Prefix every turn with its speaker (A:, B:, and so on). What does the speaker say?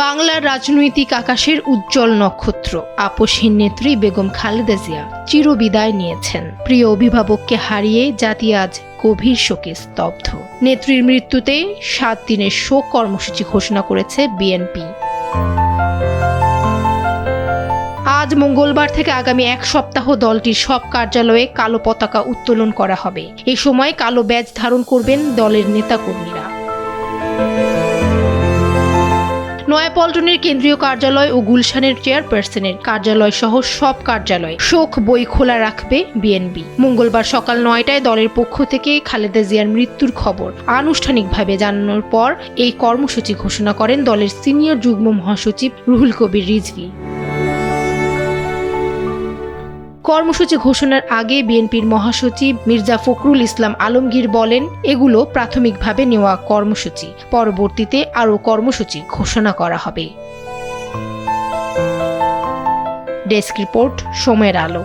A: বাংলার রাজনৈতিক আকাশের উজ্জ্বল নক্ষত্র আপসহীন নেত্রী বেগম খালেদা জিয়া চিরবিদায় নিয়েছেন। প্রিয় অভিভাবককে হারিয়ে জাতি আজ গভীর শোকে স্তব্ধ। নেত্রীর মৃত্যুতে 7 দিনের শোক কর্মসূচি ঘোষণা করেছে বিএনপি। আজ মঙ্গলবার থেকে আগামী 1 সপ্তাহ দলটির সব কার্যালয়ে কালো পতাকা উত্তোলন করা হবে। এ সময় কালো ব্যাজ ধারণ করবেন দলের নেতাকর্মীরা। নয়াপল্টনের কেন্দ্রীয় কার্যালয় ও গুলশানের চেয়ারপারসনের কার্যালয় সহ সব কার্যালয় শোক বই খোলা রাখবে বিএনপি। মঙ্গলবার সকাল 9টায় দলের পক্ষ থেকে খালেদা জিয়ার মৃত্যুর খবর আনুষ্ঠানিকভাবে জানানোর পর এই কর্মসূচি ঘোষণা করেন দলের সিনিয়র যুগ্ম মহাসচিব রুহুল কবির রিজভী। কর্মসূচি ঘোষণার আগে বিএনপির মহাসচিব মির্জা ফখরুল ইসলাম আলমগীর বলেন, এগুলো প্রাথমিকভাবে নেওয়া কর্মসূচি, পরবর্তীতে আরও কর্মসূচি ঘোষণা করা হবে। ডেস্ক রিপোর্ট, সময়ের আলো।